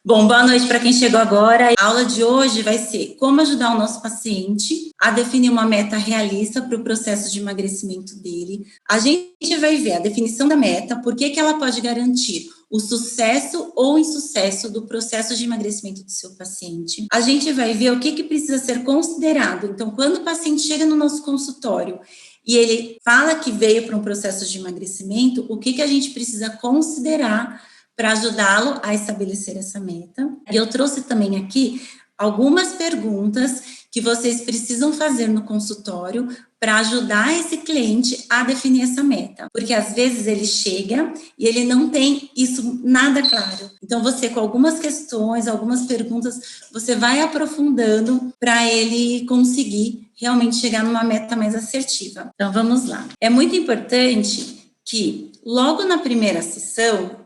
Bom, boa noite para quem chegou agora. A aula de hoje vai ser como ajudar o nosso paciente a definir uma meta realista para o processo de emagrecimento dele. A gente vai ver a definição da meta, por que ela pode garantir o sucesso ou insucesso do processo de emagrecimento do seu paciente. A gente vai ver o que precisa ser considerado. Então, quando o paciente chega no nosso consultório e ele fala que veio para um processo de emagrecimento, o que a gente precisa considerar para ajudá-lo a estabelecer essa meta. E eu trouxe também aqui algumas perguntas que vocês precisam fazer no consultório para ajudar esse cliente a definir essa meta. Porque às vezes ele chega e ele não tem isso nada claro. Então você, com algumas questões, algumas perguntas, você vai aprofundando para ele conseguir realmente chegar numa meta mais assertiva. Então vamos lá. É muito importante que logo na primeira sessão,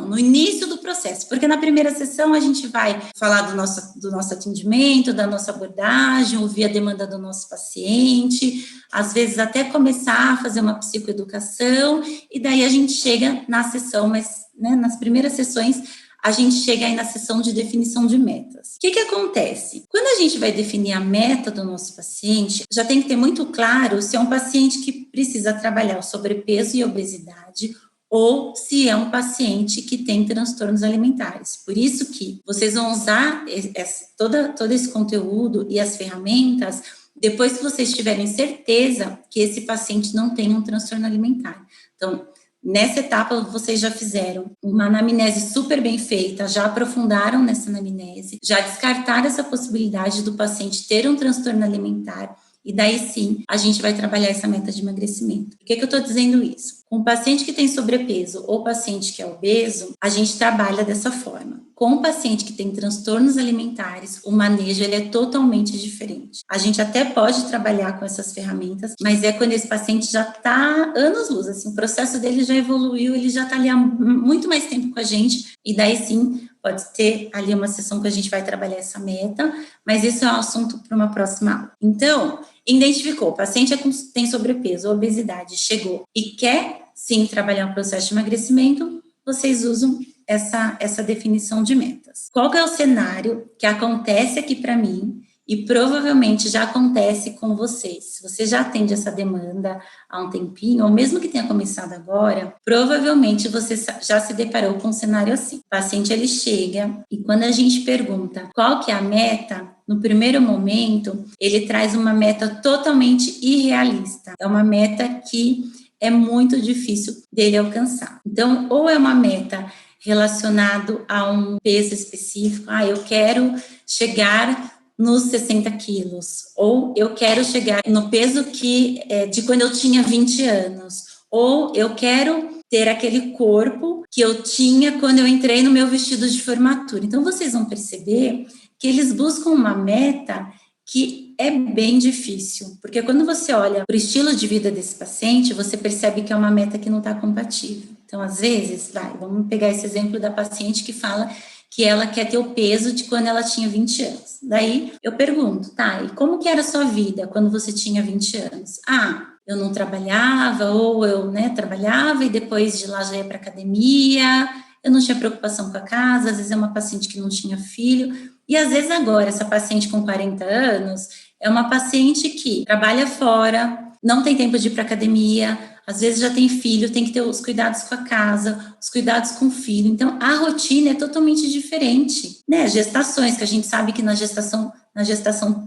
no início do processo, porque na primeira sessão a gente vai falar do nosso atendimento, da nossa abordagem, ouvir a demanda do nosso paciente, às vezes até começar a fazer uma psicoeducação, e daí a gente chega na sessão, mas nas primeiras sessões, a gente chega aí na sessão de definição de metas. O que acontece? Quando a gente vai definir a meta do nosso paciente, já tem que ter muito claro se é um paciente que precisa trabalhar o sobrepeso e obesidade ou se é um paciente que tem transtornos alimentares. Por isso que vocês vão usar todo esse conteúdo e as ferramentas depois que vocês tiverem certeza que esse paciente não tem um transtorno alimentar. Então, nessa etapa, vocês já fizeram uma anamnese super bem feita, já aprofundaram nessa anamnese, já descartaram essa possibilidade do paciente ter um transtorno alimentar, e daí sim, a gente vai trabalhar essa meta de emagrecimento. Por que eu estou dizendo isso? Com o paciente que tem sobrepeso ou paciente que é obeso, a gente trabalha dessa forma. Com o paciente que tem transtornos alimentares, o manejo ele é totalmente diferente. A gente até pode trabalhar com essas ferramentas, mas é quando esse paciente já está anos-luz, assim, o processo dele já evoluiu, ele já está ali há muito mais tempo com a gente, e daí sim, pode ter ali uma sessão que a gente vai trabalhar essa meta, mas isso é um assunto para uma próxima aula. Então, identificou, o paciente tem sobrepeso, obesidade, chegou e quer sim trabalhar um processo de emagrecimento, vocês usam essa definição de metas. Qual que é o cenário que acontece aqui para mim e provavelmente já acontece com vocês? Se você já atende essa demanda há um tempinho, ou mesmo que tenha começado agora, provavelmente você já se deparou com um cenário assim. O paciente, ele chega e quando a gente pergunta qual que é a meta, no primeiro momento, ele traz uma meta totalmente irrealista. É uma meta que é muito difícil dele alcançar. Então, ou é uma meta relacionado a um peso específico, eu quero chegar nos 60 quilos, ou eu quero chegar no peso de quando eu tinha 20 anos, ou eu quero ter aquele corpo que eu tinha quando eu entrei no meu vestido de formatura. Então, vocês vão perceber que eles buscam uma meta que é bem difícil, porque quando você olha para o estilo de vida desse paciente, você percebe que é uma meta que não está compatível. Então, às vezes, vamos pegar esse exemplo da paciente que fala que ela quer ter o peso de quando ela tinha 20 anos. Daí, eu pergunto, e como que era a sua vida quando você tinha 20 anos? Eu não trabalhava, ou eu, trabalhava e depois de lá já ia para academia, eu não tinha preocupação com a casa, às vezes é uma paciente que não tinha filho, e às vezes agora, essa paciente com 40 anos, é uma paciente que trabalha fora, não tem tempo de ir para academia, às vezes já tem filho, tem que ter os cuidados com a casa, os cuidados com o filho. Então, a rotina é totalmente diferente, né? Gestações, que a gente sabe que na gestação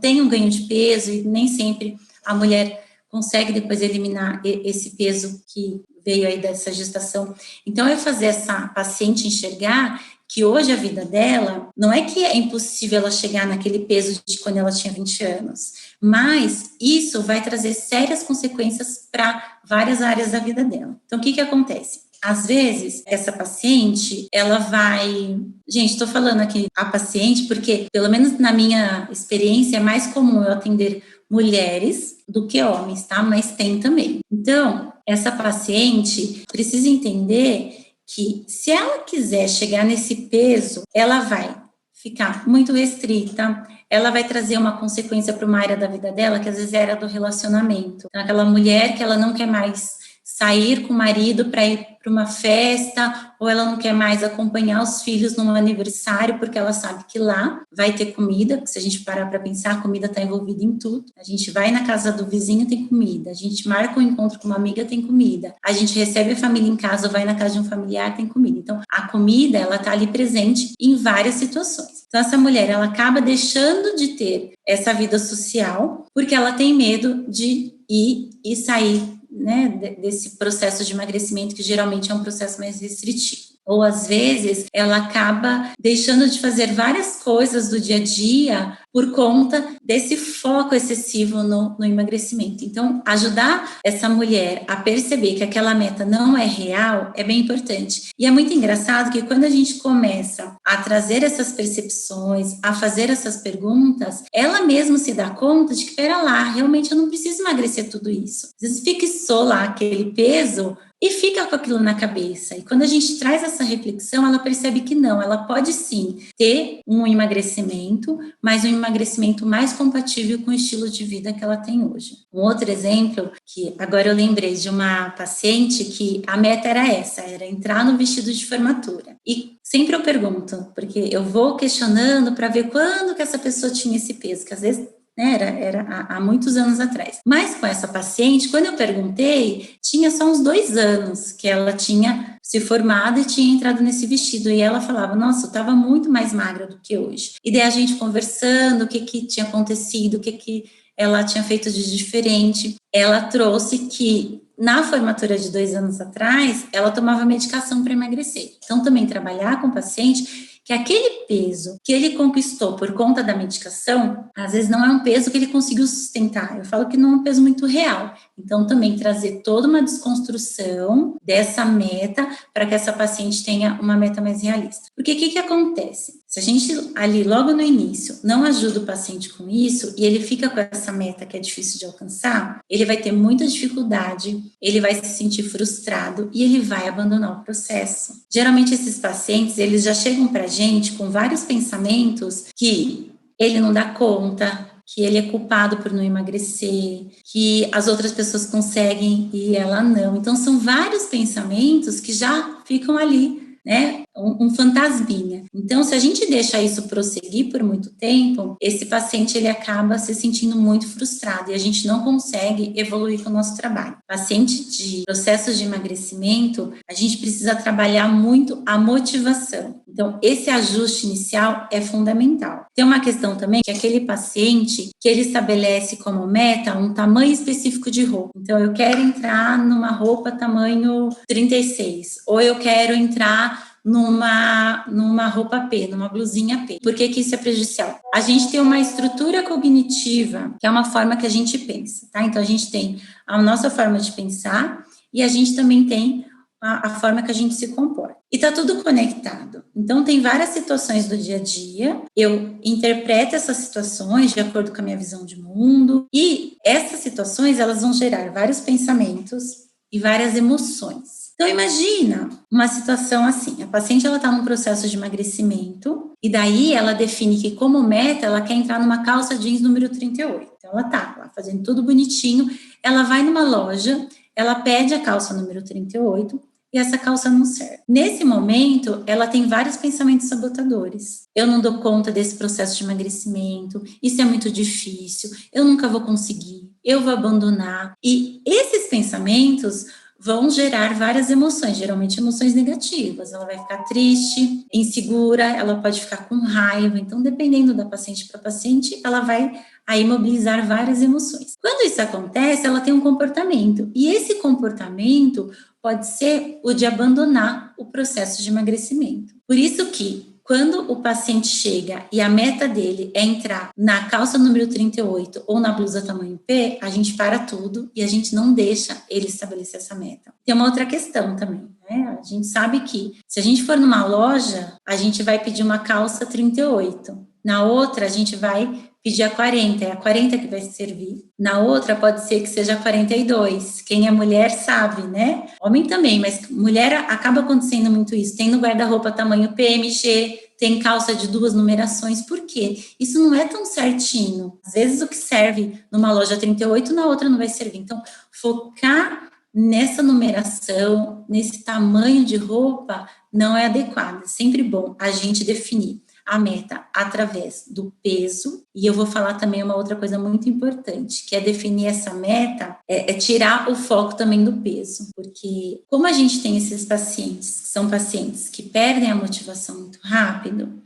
tem um ganho de peso e nem sempre a mulher consegue depois eliminar esse peso que veio aí dessa gestação. Então, é fazer essa paciente enxergar que hoje a vida dela, não é que é impossível ela chegar naquele peso de quando ela tinha 20 anos, mas isso vai trazer sérias consequências para várias áreas da vida dela. Então, o que acontece? Às vezes, essa paciente, ela vai... Gente, estou falando aqui a paciente porque, pelo menos na minha experiência, é mais comum eu atender mulheres do que homens, tá? Mas tem também. Então, essa paciente precisa entender que se ela quiser chegar nesse peso, ela vai ficar muito restrita, ela vai trazer uma consequência para uma área da vida dela, que às vezes era do relacionamento. Então, aquela mulher que ela não quer mais sair com o marido para ir para uma festa, ou ela não quer mais acompanhar os filhos num aniversário, porque ela sabe que lá vai ter comida, porque se a gente parar para pensar, a comida está envolvida em tudo. A gente vai na casa do vizinho, tem comida. A gente marca um encontro com uma amiga, tem comida. A gente recebe a família em casa, ou vai na casa de um familiar, tem comida. Então, a comida, ela está ali presente em várias situações. Então, essa mulher, ela acaba deixando de ter essa vida social, porque ela tem medo de ir e sair, né, desse processo de emagrecimento, que geralmente é um processo mais restritivo. Ou, às vezes, ela acaba deixando de fazer várias coisas do dia a dia por conta desse foco excessivo no emagrecimento. Então, ajudar essa mulher a perceber que aquela meta não é real é bem importante. E é muito engraçado que quando a gente começa a trazer essas percepções, a fazer essas perguntas, ela mesma se dá conta de que, pera lá, realmente eu não preciso emagrecer tudo isso. Às vezes fixou lá aquele peso e fica com aquilo na cabeça. E quando a gente traz essa reflexão, ela percebe que não, ela pode sim ter um emagrecimento, mas um emagrecimento mais compatível com o estilo de vida que ela tem hoje. Um outro exemplo, que agora eu lembrei de uma paciente que a meta era essa, era entrar no vestido de formatura. E sempre eu pergunto, porque eu vou questionando para ver quando que essa pessoa tinha esse peso, que às vezes era há muitos anos atrás. Mas com essa paciente, quando eu perguntei, tinha só uns 2 anos que ela tinha se formado e tinha entrado nesse vestido. E ela falava, nossa, eu estava muito mais magra do que hoje. E daí a gente conversando, o que tinha acontecido, o que ela tinha feito de diferente. Ela trouxe que na formatura de 2 anos atrás, ela tomava medicação para emagrecer. Então, também trabalhar com o paciente que aquele peso que ele conquistou por conta da medicação, às vezes não é um peso que ele conseguiu sustentar. Eu falo que não é um peso muito real. Então, também trazer toda uma desconstrução dessa meta para que essa paciente tenha uma meta mais realista. Porque o que acontece? Se a gente ali logo no início não ajuda o paciente com isso e ele fica com essa meta que é difícil de alcançar, ele vai ter muita dificuldade, ele vai se sentir frustrado e ele vai abandonar o processo. Geralmente esses pacientes, eles já chegam para a gente com vários pensamentos que ele não dá conta, que ele é culpado por não emagrecer, que as outras pessoas conseguem e ela não. Então são vários pensamentos que já ficam ali, né, um fantasminha. Então, se a gente deixa isso prosseguir por muito tempo, esse paciente ele acaba se sentindo muito frustrado e a gente não consegue evoluir com o nosso trabalho. Paciente de processos de emagrecimento, a gente precisa trabalhar muito a motivação. Então, esse ajuste inicial é fundamental. Tem uma questão também que aquele paciente que ele estabelece como meta um tamanho específico de roupa. Então, eu quero entrar numa roupa tamanho 36, ou eu quero entrar numa roupa P, numa blusinha P. Por que isso é prejudicial? A gente tem uma estrutura cognitiva, que é uma forma que a gente pensa, tá? Então, a gente tem a nossa forma de pensar e a gente também tem a forma que a gente se comporta. E tá tudo conectado. Então, tem várias situações do dia a dia, eu interpreto essas situações de acordo com a minha visão de mundo, e essas situações, elas vão gerar vários pensamentos e várias emoções. Então, imagina uma situação assim, a paciente ela está num processo de emagrecimento e daí ela define que como meta ela quer entrar numa calça jeans número 38. Então, ela está lá fazendo tudo bonitinho, ela vai numa loja, ela pede a calça número 38 e essa calça não serve. Nesse momento, ela tem vários pensamentos sabotadores. Eu não dou conta desse processo de emagrecimento, isso é muito difícil, eu nunca vou conseguir, eu vou abandonar. E esses pensamentos vão gerar várias emoções, geralmente emoções negativas. Ela vai ficar triste, insegura, ela pode ficar com raiva. Então, dependendo da paciente para paciente, ela vai aí mobilizar várias emoções. Quando isso acontece, ela tem um comportamento. E esse comportamento pode ser o de abandonar o processo de emagrecimento. Por isso que quando o paciente chega e a meta dele é entrar na calça número 38 ou na blusa tamanho P, a gente para tudo e a gente não deixa ele estabelecer essa meta. Tem uma outra questão também, né? A gente sabe que se a gente for numa loja, a gente vai pedir uma calça 38. Na outra, a gente vai pedir a 40, é a 40 que vai servir. Na outra, pode ser que seja a 42. Quem é mulher sabe, né? Homem também, mas mulher acaba acontecendo muito isso. Tem no guarda-roupa tamanho PMG, tem calça de 2 numerações. Por quê? Isso não é tão certinho. Às vezes o que serve numa loja 38, na outra não vai servir. Então, focar nessa numeração, nesse tamanho de roupa, não é adequado. É sempre bom a gente definir a meta através do peso, e eu vou falar também uma outra coisa muito importante, que é definir essa meta, é tirar o foco também do peso, porque como a gente tem esses pacientes, que são pacientes que perdem a motivação muito rápido,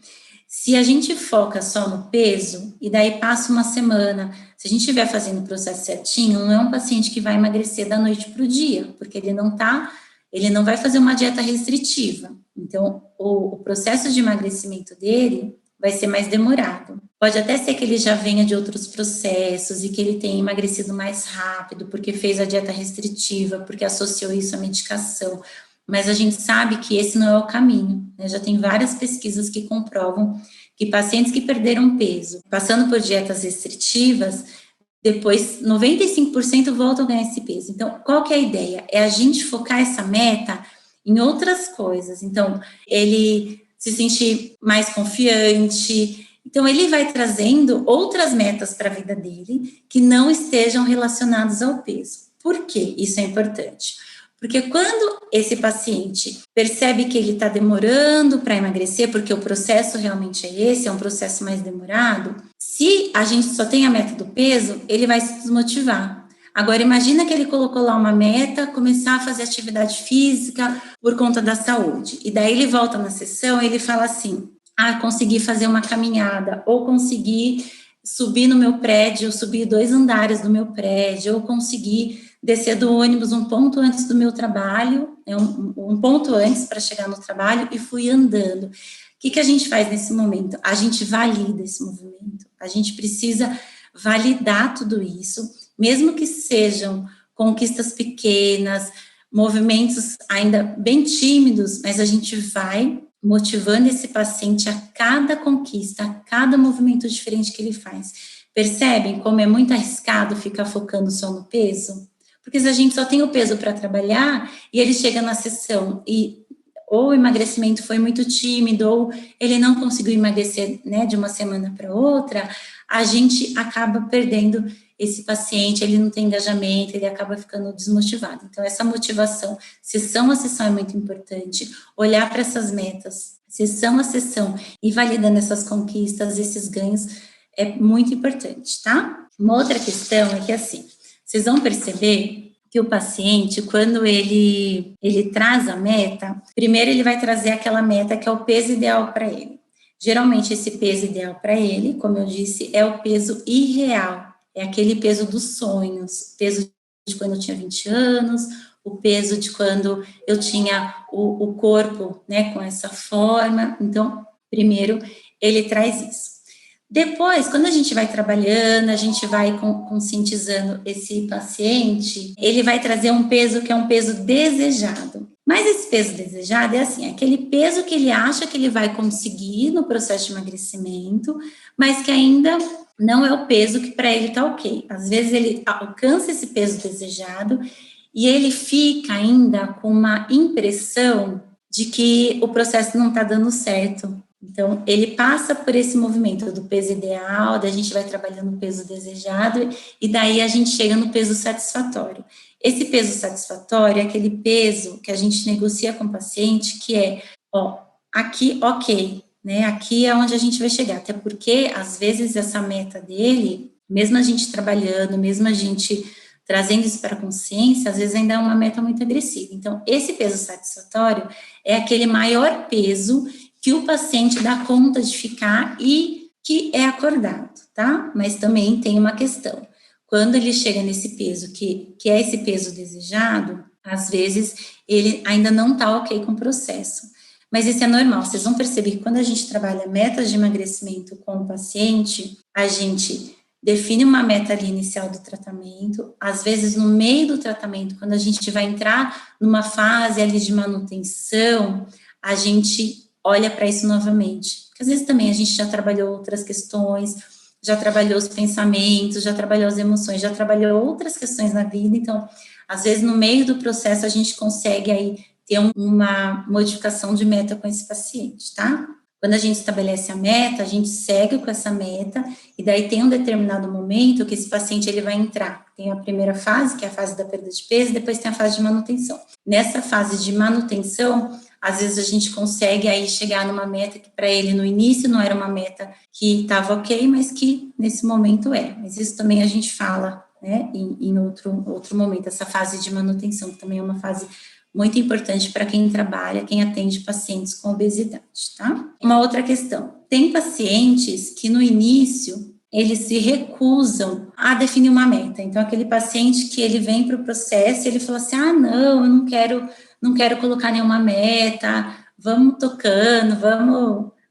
se a gente foca só no peso, e daí passa uma semana, se a gente estiver fazendo o processo certinho, não é um paciente que vai emagrecer da noite para o dia, porque ele não vai fazer uma dieta restritiva. Então, o processo de emagrecimento dele vai ser mais demorado. Pode até ser que ele já venha de outros processos e que ele tenha emagrecido mais rápido, porque fez a dieta restritiva, porque associou isso à medicação. Mas a gente sabe que esse não é o caminho, né? Já tem várias pesquisas que comprovam que pacientes que perderam peso, passando por dietas restritivas, depois 95% voltam a ganhar esse peso. Então, qual que é a ideia? É a gente focar essa meta em outras coisas. Então, ele se sentir mais confiante. Então, ele vai trazendo outras metas para a vida dele que não estejam relacionadas ao peso. Por que isso é importante? Porque quando esse paciente percebe que ele está demorando para emagrecer, porque o processo realmente é esse, é um processo mais demorado, se a gente só tem a meta do peso, ele vai se desmotivar. Agora, imagina que ele colocou lá uma meta, começar a fazer atividade física por conta da saúde. E daí ele volta na sessão e ele fala assim, consegui fazer uma caminhada, ou consegui subir no meu prédio, subir 2 andares do meu prédio, ou consegui descer do ônibus um ponto antes do meu trabalho, um ponto antes para chegar no trabalho, e fui andando. O que a gente faz nesse momento? A gente valida esse movimento, a gente precisa validar tudo isso, mesmo que sejam conquistas pequenas, movimentos ainda bem tímidos, mas a gente vai motivando esse paciente a cada conquista, a cada movimento diferente que ele faz. Percebem como é muito arriscado ficar focando só no peso? Porque se a gente só tem o peso para trabalhar e ele chega na sessão e ou o emagrecimento foi muito tímido ou ele não conseguiu emagrecer, né, de uma semana para outra, a gente acaba perdendo esse paciente, ele não tem engajamento, ele acaba ficando desmotivado. Então, essa motivação, sessão a sessão é muito importante, olhar para essas metas, sessão a sessão e validando essas conquistas, esses ganhos, é muito importante, tá? Uma outra questão é que, assim, vocês vão perceber que o paciente, quando ele traz a meta, primeiro ele vai trazer aquela meta que é o peso ideal para ele. Geralmente, esse peso ideal para ele, como eu disse, é o peso irreal, é aquele peso dos sonhos, peso de quando eu tinha 20 anos, o peso de quando eu tinha o corpo, né, com essa forma. Então, primeiro, ele traz isso. Depois, quando a gente vai trabalhando, a gente vai conscientizando esse paciente, ele vai trazer um peso que é um peso desejado. Mas esse peso desejado é assim, aquele peso que ele acha que ele vai conseguir no processo de emagrecimento, mas que ainda não é o peso que para ele está ok. Às vezes ele alcança esse peso desejado e ele fica ainda com uma impressão de que o processo não está dando certo. Então, ele passa por esse movimento do peso ideal, daí a gente vai trabalhando no peso desejado, e daí a gente chega no peso satisfatório. Esse peso satisfatório é aquele peso que a gente negocia com o paciente, que é, aqui, ok, né? Aqui é onde a gente vai chegar, até porque, às vezes, essa meta dele, mesmo a gente trabalhando, mesmo a gente trazendo isso para a consciência, às vezes ainda é uma meta muito agressiva. Então, esse peso satisfatório é aquele maior peso que o paciente dá conta de ficar e que é acordado, tá? Mas também tem uma questão. Quando ele chega nesse peso, que é esse peso desejado, às vezes ele ainda não tá ok com o processo. Mas isso é normal, vocês vão perceber que quando a gente trabalha metas de emagrecimento com o paciente, a gente define uma meta ali inicial do tratamento, às vezes no meio do tratamento, quando a gente vai entrar numa fase ali de manutenção, a gente olha para isso novamente, porque às vezes também a gente já trabalhou outras questões, já trabalhou os pensamentos, já trabalhou as emoções, já trabalhou outras questões na vida, então, às vezes no meio do processo a gente consegue aí ter uma modificação de meta com esse paciente, tá? Quando a gente estabelece a meta, a gente segue com essa meta, e daí tem um determinado momento que esse paciente ele vai entrar. Tem a primeira fase, que é a fase da perda de peso, depois tem a fase de manutenção. Nessa fase de manutenção, às vezes a gente consegue aí chegar numa meta que para ele no início não era uma meta que estava ok, mas que nesse momento é. Mas isso também a gente fala, né, em outro momento, essa fase de manutenção, que também é uma fase muito importante para quem trabalha, quem atende pacientes com obesidade, tá? Uma outra questão, tem pacientes que no início eles se recusam a definir uma meta. Então, aquele paciente que ele vem para o processo, ele fala assim, não, eu não quero colocar nenhuma meta, vamos tocando,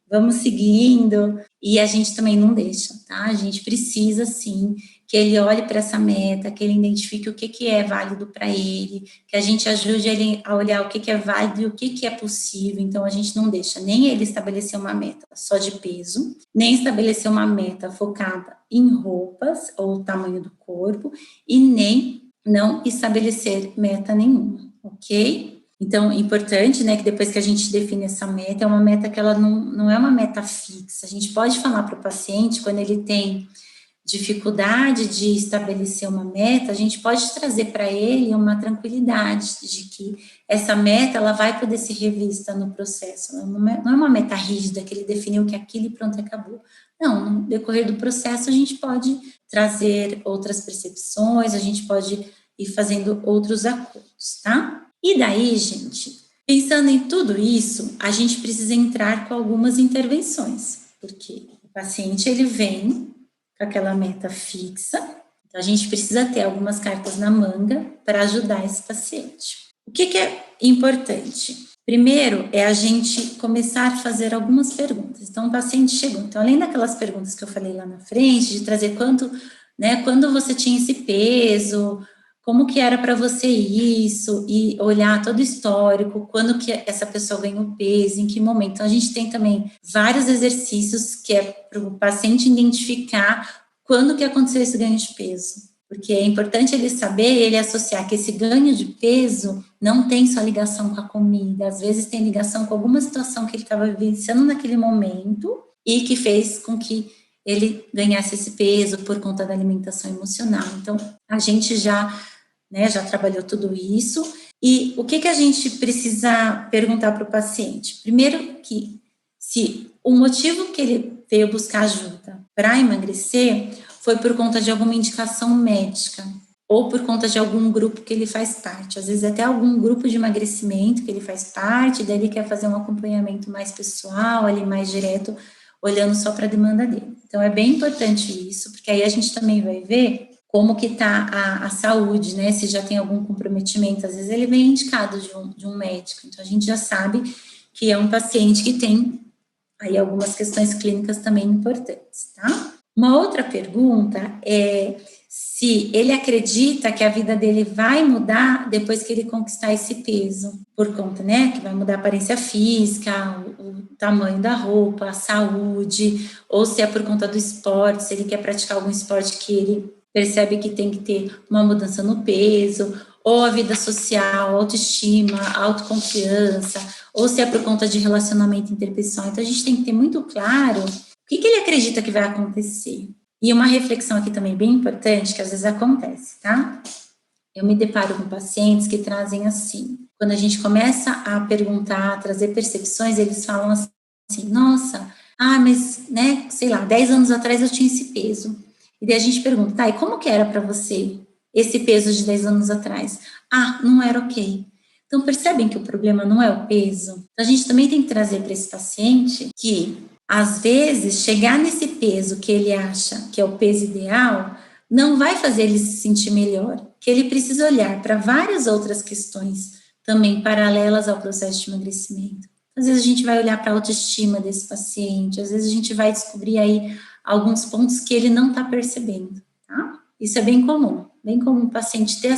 vamos seguindo, e a gente também não deixa, tá? A gente precisa, sim, que ele olhe para essa meta, que ele identifique o que é válido para ele, que a gente ajude ele a olhar o que é válido e o que é possível. Então, a gente não deixa nem ele estabelecer uma meta só de peso, nem estabelecer uma meta focada em roupas ou tamanho do corpo, e nem não estabelecer meta nenhuma, ok? Então, importante, né, que depois que a gente define essa meta, é uma meta que ela não é uma meta fixa. A gente pode falar para o paciente, quando ele tem dificuldade de estabelecer uma meta, a gente pode trazer para ele uma tranquilidade de que essa meta, ela vai poder ser revista no processo, não é uma meta rígida, que ele definiu que aquilo e pronto, acabou. Não, no decorrer do processo, a gente pode trazer outras percepções, a gente pode ir fazendo outros acordos, tá? E daí, gente, pensando em tudo isso, a gente precisa entrar com algumas intervenções, porque o paciente, ele vem com aquela meta fixa, então a gente precisa ter algumas cartas na manga para ajudar esse paciente. O que é importante? Primeiro, é a gente começar a fazer algumas perguntas. Então, o paciente chegou, então, além daquelas perguntas que eu falei lá na frente, de trazer quando você tinha esse peso, como que era para você isso, e olhar todo o histórico, quando que essa pessoa ganhou peso, em que momento. Então, a gente tem também vários exercícios que é para o paciente identificar quando que aconteceu esse ganho de peso, porque é importante ele saber, ele associar que esse ganho de peso não tem só ligação com a comida, às vezes tem ligação com alguma situação que ele estava vivenciando naquele momento e que fez com que ele ganhasse esse peso por conta da alimentação emocional. Então, a gente já trabalhou tudo isso. E o que a gente precisa perguntar para o paciente? Primeiro, que se o motivo que ele veio buscar ajuda para emagrecer foi por conta de alguma indicação médica ou por conta de algum grupo que ele faz parte. Às vezes até algum grupo de emagrecimento que ele faz parte, daí ele quer fazer um acompanhamento mais pessoal, ali mais direto, olhando só para a demanda dele. Então, é bem importante isso, porque aí a gente também vai ver como que está a saúde, né, se já tem algum comprometimento. Às vezes ele vem indicado de um médico, então a gente já sabe que é um paciente que tem aí algumas questões clínicas também importantes, tá? Uma outra pergunta é se ele acredita que a vida dele vai mudar depois que ele conquistar esse peso, por conta, né, que vai mudar a aparência física, o tamanho da roupa, a saúde, ou se é por conta do esporte, se ele quer praticar algum esporte que ele percebe que tem que ter uma mudança no peso, ou a vida social, autoestima, autoconfiança, ou se é por conta de relacionamento interpessoal. Então, a gente tem que ter muito claro o que ele acredita que vai acontecer. E uma reflexão aqui também bem importante, que às vezes acontece, tá? Eu me deparo com pacientes que trazem assim, quando a gente começa a perguntar, a trazer percepções, eles falam assim, nossa, mas, né, sei lá, 10 anos atrás eu tinha esse peso. E daí a gente pergunta, tá, e como que era para você esse peso de 10 anos atrás? Não era ok. Então, percebem que o problema não é o peso? Então, a gente também tem que trazer para esse paciente que, às vezes, chegar nesse peso que ele acha que é o peso ideal, não vai fazer ele se sentir melhor, que ele precisa olhar para várias outras questões também paralelas ao processo de emagrecimento. Às vezes a gente vai olhar para a autoestima desse paciente, às vezes a gente vai descobrir aí alguns pontos que ele não está percebendo, tá? Isso é bem comum o paciente ter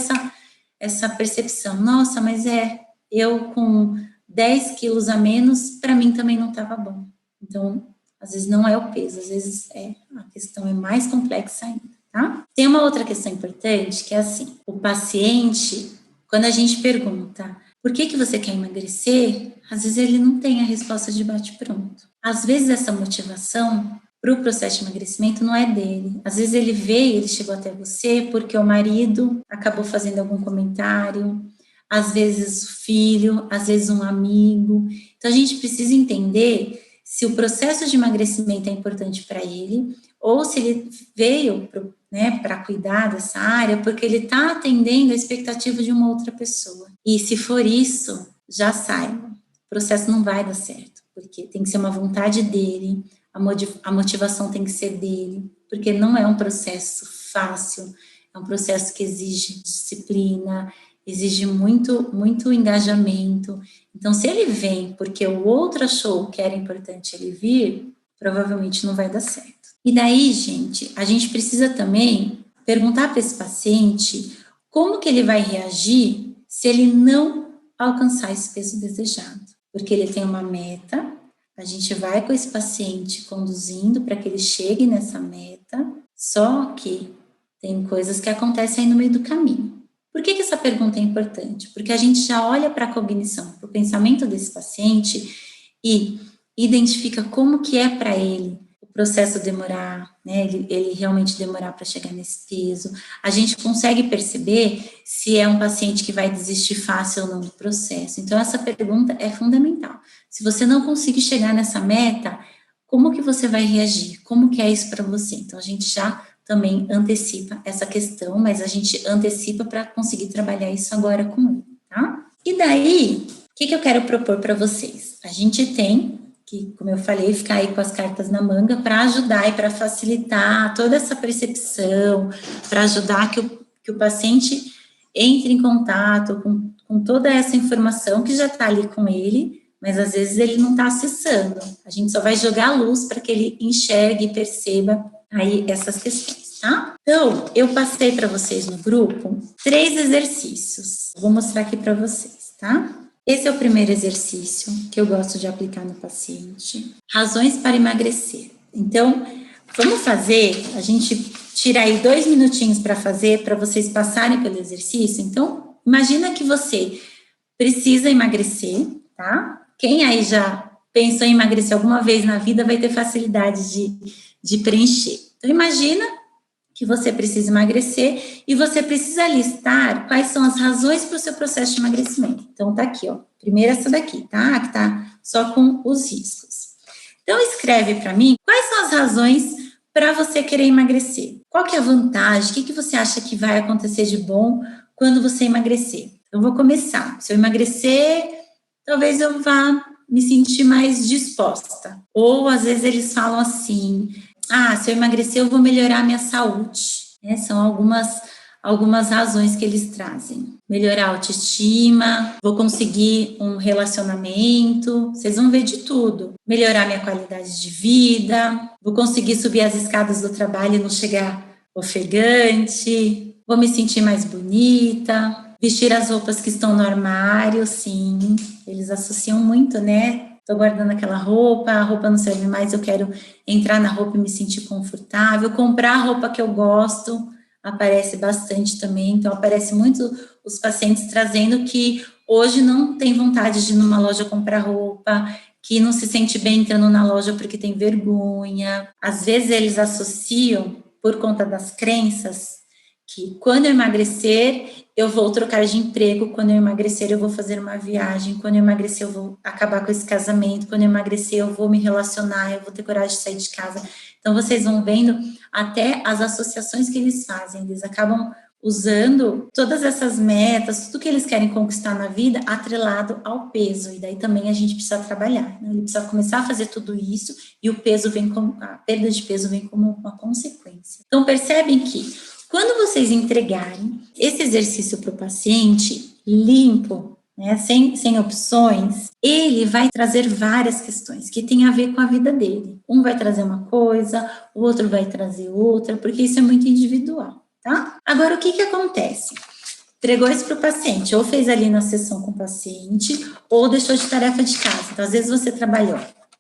essa percepção, nossa, mas eu com 10 quilos a menos, para mim também não estava bom. Então, às vezes não é o peso, às vezes a questão é mais complexa ainda, tá? Tem uma outra questão importante, que é assim, o paciente, quando a gente pergunta, por que você quer emagrecer? Às vezes ele não tem a resposta de bate-pronto. às vezes essa motivação para o processo de emagrecimento não é dele. Às vezes ele veio, ele chegou até você porque o marido acabou fazendo algum comentário, às vezes o filho, às vezes um amigo. Então a gente precisa entender se o processo de emagrecimento é importante para ele ou se ele veio para cuidar dessa área porque ele está atendendo a expectativa de uma outra pessoa. E se for isso, já saiba, o processo não vai dar certo, porque tem que ser uma vontade dele, a motivação tem que ser dele, porque não é um processo fácil, é um processo que exige disciplina, exige muito engajamento. Então, se ele vem porque o outro achou que era importante ele vir, provavelmente não vai dar certo. E daí, gente, a gente precisa também perguntar para esse paciente como que ele vai reagir se ele não alcançar esse peso desejado. Porque ele tem uma meta, a gente vai com esse paciente conduzindo para que ele chegue nessa meta, só que tem coisas que acontecem aí no meio do caminho. Por que essa pergunta é importante? Porque a gente já olha para a cognição, para o pensamento desse paciente e identifica como que é para ele o processo demorar, né? Ele realmente demorar para chegar nesse peso. A gente consegue perceber se é um paciente que vai desistir fácil ou não do processo. Então, essa pergunta é fundamental. Se você não conseguir chegar nessa meta, como que você vai reagir? Como que é isso para você? Então, a gente já também antecipa essa questão, mas a gente antecipa para conseguir trabalhar isso agora com ele, tá? E daí, o que eu quero propor para vocês? A gente tem que, como eu falei, ficar aí com as cartas na manga para ajudar e para facilitar toda essa percepção, para ajudar que o paciente entre em contato com toda essa informação que já está ali com ele, mas às vezes ele não está acessando. A gente só vai jogar a luz para que ele enxergue e perceba aí essas questões, tá? Então, eu passei para vocês no grupo 3 exercícios. Vou mostrar aqui para vocês, tá? Esse é o primeiro exercício que eu gosto de aplicar no paciente. Razões para emagrecer. Então, vamos fazer, a gente tira aí 2 minutinhos para fazer, para vocês passarem pelo exercício. Então, imagina que você precisa emagrecer, tá? Quem aí já pensou em emagrecer alguma vez na vida vai ter facilidade de preencher. Então, imagina que você precisa emagrecer e você precisa listar quais são as razões para o seu processo de emagrecimento. Então, tá aqui, ó. Primeiro essa daqui, tá? Que tá só com os riscos. Então, escreve para mim quais são as razões para você querer emagrecer. Qual que é a vantagem? O que você acha que vai acontecer de bom quando você emagrecer? Eu vou começar. Se eu emagrecer, talvez eu vá me sentir mais disposta. Ou, às vezes, eles falam assim... se eu emagrecer, eu vou melhorar a minha saúde. Né? São algumas razões que eles trazem. Melhorar a autoestima, vou conseguir um relacionamento, vocês vão ver de tudo. Melhorar minha qualidade de vida, vou conseguir subir as escadas do trabalho e não chegar ofegante, vou me sentir mais bonita, vestir as roupas que estão no armário, sim. Eles associam muito, né? Estou guardando aquela roupa, a roupa não serve mais, eu quero entrar na roupa e me sentir confortável. Comprar a roupa que eu gosto, aparece bastante também. Então, aparece muito os pacientes trazendo que hoje não tem vontade de ir numa loja comprar roupa, que não se sente bem entrando na loja porque tem vergonha. Às vezes, eles associam, por conta das crenças, que quando eu emagrecer, eu vou trocar de emprego, quando eu emagrecer eu vou fazer uma viagem, quando eu emagrecer eu vou acabar com esse casamento, quando eu emagrecer eu vou me relacionar, eu vou ter coragem de sair de casa. Então, vocês vão vendo até as associações que eles fazem, eles acabam usando todas essas metas, tudo que eles querem conquistar na vida, atrelado ao peso, e daí também a gente precisa trabalhar, né? Ele precisa começar a fazer tudo isso, e o peso vem como, a perda de peso vem como uma consequência. Então, percebem que quando vocês entregarem esse exercício para o paciente limpo, né, sem opções, ele vai trazer várias questões que têm a ver com a vida dele. Um vai trazer uma coisa, o outro vai trazer outra, porque isso é muito individual, tá? Agora, o que acontece? Entregou isso para o paciente, ou fez ali na sessão com o paciente, ou deixou de tarefa de casa. Então, às vezes você trabalhou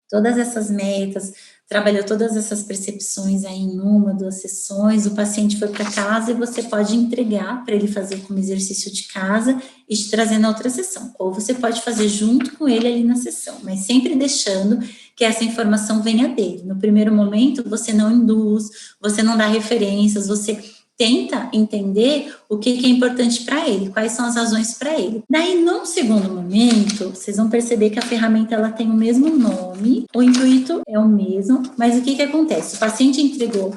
todas essas metas, trabalhou todas essas percepções aí em 1, 2 sessões, o paciente foi para casa e você pode entregar para ele fazer como exercício de casa e te trazer na outra sessão. Ou você pode fazer junto com ele ali na sessão, mas sempre deixando que essa informação venha dele. No primeiro momento, você não induz, você não dá referências, você tenta entender o que é importante para ele, quais são as razões para ele. Daí, num segundo momento, vocês vão perceber que a ferramenta ela tem o mesmo nome, o intuito é o mesmo, mas o que acontece? O paciente entregou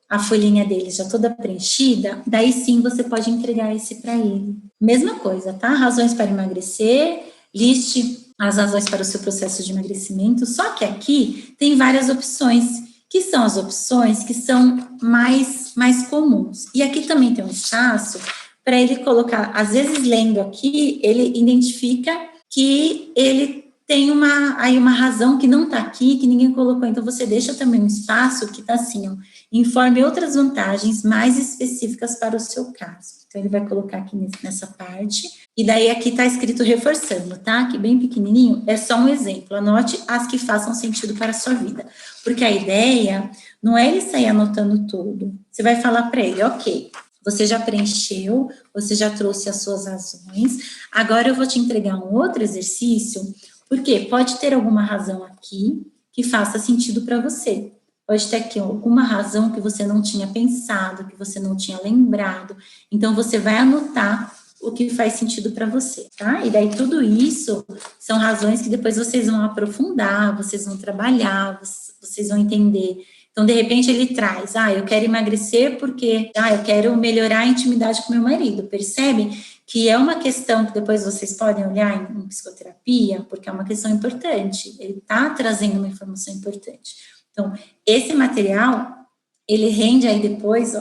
a folhinha dele já toda preenchida, daí sim você pode entregar esse para ele. Mesma coisa, tá? Razões para emagrecer, liste as razões para o seu processo de emagrecimento, só que aqui tem várias opções, que são as opções que são mais comuns. E aqui também tem um espaço para ele colocar, às vezes lendo aqui, ele identifica que ele tem uma razão que não está aqui, que ninguém colocou, então você deixa também um espaço que está assim, ó, informe outras vantagens mais específicas para o seu caso. Então, ele vai colocar aqui nessa parte, e daí aqui está escrito reforçando, tá? Aqui bem pequenininho, é só um exemplo, anote as que façam sentido para a sua vida, porque a ideia não é ele sair anotando tudo, você vai falar para ele, ok, você já preencheu, você já trouxe as suas razões, agora eu vou te entregar um outro exercício, porque pode ter alguma razão aqui que faça sentido para você. Pode ter aqui alguma razão que você não tinha pensado, que você não tinha lembrado. Então, você vai anotar o que faz sentido para você, tá? E daí, tudo isso são razões que depois vocês vão aprofundar, vocês vão trabalhar, vocês vão entender. Então, de repente, ele traz, eu quero emagrecer porque, eu quero melhorar a intimidade com meu marido. Percebe que é uma questão que depois vocês podem olhar em psicoterapia, porque é uma questão importante. Ele está trazendo uma informação importante. Então, esse material, ele rende aí depois,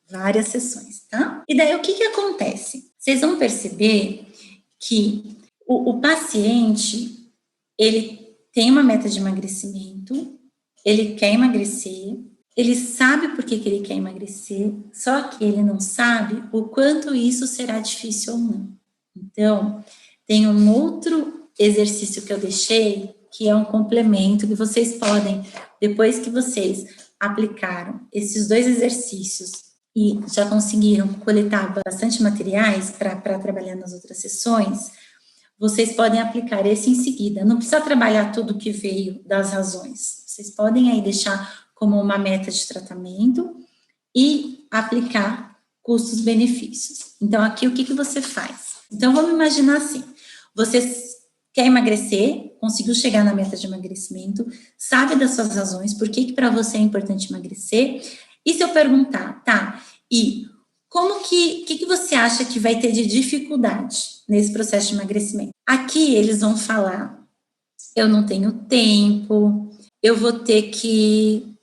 várias sessões, tá? E daí, o que acontece? Vocês vão perceber que o paciente, ele tem uma meta de emagrecimento, ele quer emagrecer, ele sabe por que ele quer emagrecer, só que ele não sabe o quanto isso será difícil ou não. Então, tem um outro exercício que eu deixei, que é um complemento que vocês podem, depois que vocês aplicaram esses 2 exercícios e já conseguiram coletar bastante materiais para trabalhar nas outras sessões, vocês podem aplicar esse em seguida. Não precisa trabalhar tudo que veio das razões. Vocês podem aí deixar como uma meta de tratamento e aplicar custos-benefícios. Então, aqui o que você faz? Então, vamos imaginar assim, você quer emagrecer, conseguiu chegar na meta de emagrecimento, sabe das suas razões, por que para você é importante emagrecer, e se eu perguntar, e como que você acha que vai ter de dificuldade nesse processo de emagrecimento? Aqui eles vão falar, eu não tenho tempo, eu vou ter que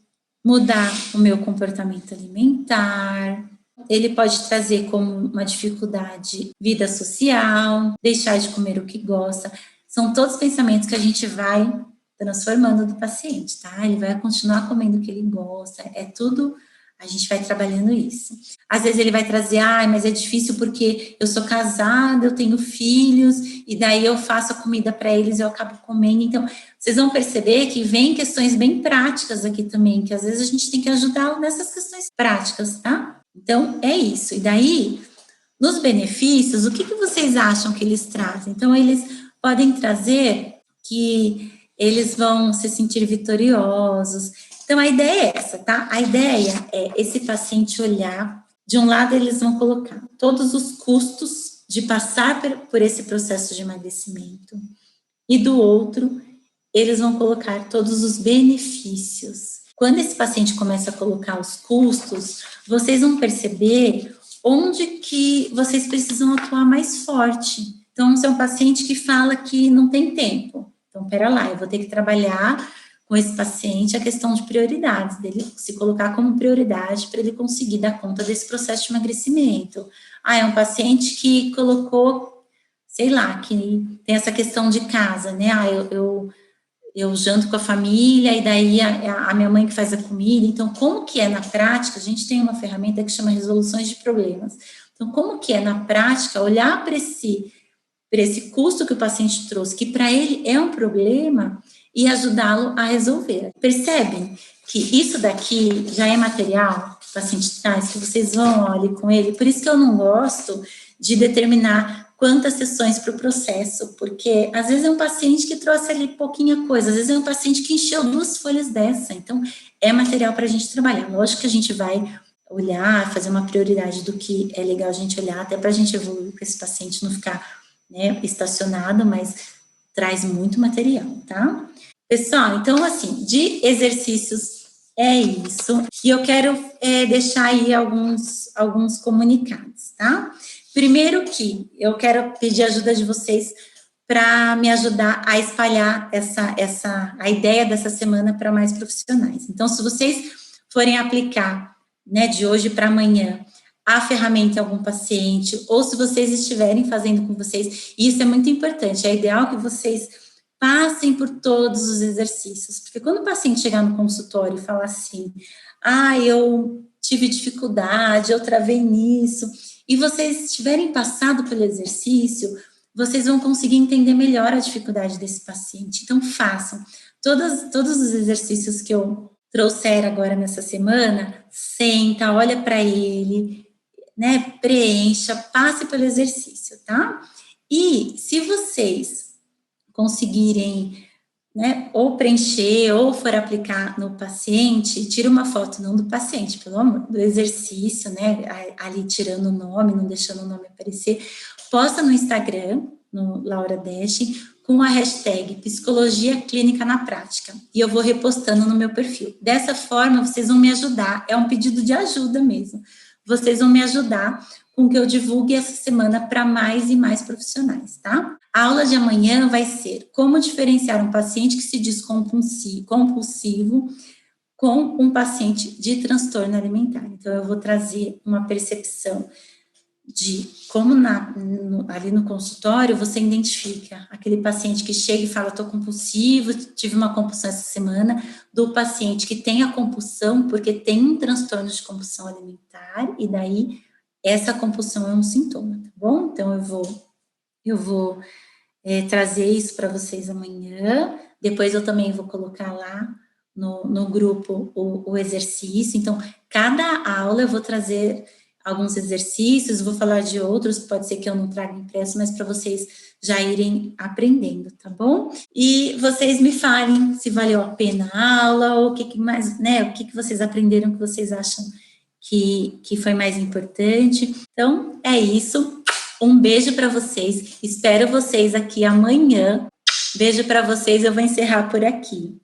mudar o meu comportamento alimentar, ele pode trazer como uma dificuldade vida social, deixar de comer o que gosta. São todos pensamentos que a gente vai transformando do paciente, tá? Ele vai continuar comendo o que ele gosta, é tudo, a gente vai trabalhando isso. Às vezes ele vai trazer, mas é difícil porque eu sou casada, eu tenho filhos, e daí eu faço a comida para eles e eu acabo comendo. Então, vocês vão perceber que vem questões bem práticas aqui também, que às vezes a gente tem que ajudá-lo nessas questões práticas, tá? Então, é isso. E daí, nos benefícios, o que vocês acham que eles trazem? Então, eles podem trazer que eles vão se sentir vitoriosos. Então, a ideia é essa, tá? A ideia é esse paciente olhar, de um lado eles vão colocar todos os custos de passar por esse processo de emagrecimento, e do outro, eles vão colocar todos os benefícios. Quando esse paciente começa a colocar os custos, vocês vão perceber onde que vocês precisam atuar mais forte. Então, se é um paciente que fala que não tem tempo, então, pera lá, eu vou ter que trabalhar com esse paciente a questão de prioridades, dele se colocar como prioridade para ele conseguir dar conta desse processo de emagrecimento. É um paciente que colocou, sei lá, que tem essa questão de casa, né? Eu janto com a família e daí a minha mãe que faz a comida. Então, como que é na prática? A gente tem uma ferramenta que chama resoluções de problemas. Então, como que é na prática olhar para esse custo que o paciente trouxe, que para ele é um problema, e ajudá-lo a resolver. Percebem que isso daqui já é material que o paciente traz, que vocês vão, olhem com ele. Por isso que eu não gosto de determinar quantas sessões para o processo, porque às vezes é um paciente que trouxe ali pouquinha coisa, às vezes é um paciente que encheu 2 folhas dessa, então é material para a gente trabalhar. Lógico que a gente vai olhar, fazer uma prioridade do que é legal a gente olhar, até para a gente evoluir, para esse paciente não ficar, né, estacionado, mas traz muito material, tá? Pessoal, então, assim, de exercícios é isso. E eu quero deixar aí alguns comunicados, tá? Primeiro que eu quero pedir ajuda de vocês para me ajudar a espalhar a ideia dessa semana para mais profissionais. Então, se vocês forem aplicar, né, de hoje para amanhã, a ferramenta em algum paciente, ou se vocês estiverem fazendo com vocês, isso é muito importante, é ideal que vocês passem por todos os exercícios, porque quando o paciente chegar no consultório e falar assim, eu tive dificuldade, eu travei nisso, e vocês tiverem passado pelo exercício, vocês vão conseguir entender melhor a dificuldade desse paciente. Então, façam. Todos os exercícios que eu trouxer agora nessa semana, senta, olha para ele, né, preencha, passe pelo exercício, tá? E se vocês conseguirem, né, ou preencher, ou for aplicar no paciente, tira uma foto, não do paciente, pelo amor, do exercício, né, ali tirando o nome, não deixando o nome aparecer, posta no Instagram, no Laura Dash, com a hashtag Psicologia Clínica na Prática, e eu vou repostando no meu perfil. Dessa forma, vocês vão me ajudar, é um pedido de ajuda mesmo, vocês vão me ajudar com que eu divulgue essa semana para mais e mais profissionais, tá? A aula de amanhã vai ser como diferenciar um paciente que se diz compulsivo com um paciente de transtorno alimentar. Então, eu vou trazer uma percepção de como ali no consultório você identifica aquele paciente que chega e fala, estou compulsivo, tive uma compulsão essa semana, do paciente que tem a compulsão porque tem um transtorno de compulsão alimentar, e daí essa compulsão é um sintoma, tá bom? Então, eu vou trazer isso para vocês amanhã, depois eu também vou colocar lá no grupo o exercício. Então, cada aula eu vou trazer alguns exercícios, vou falar de outros, pode ser que eu não traga impresso, mas para vocês já irem aprendendo, tá bom? E vocês me falem se valeu a pena a aula, ou o que mais, né, o que vocês aprenderam, que vocês acham que foi mais importante. Então, é isso. Um beijo para vocês. Espero vocês aqui amanhã. Beijo para vocês. Eu vou encerrar por aqui.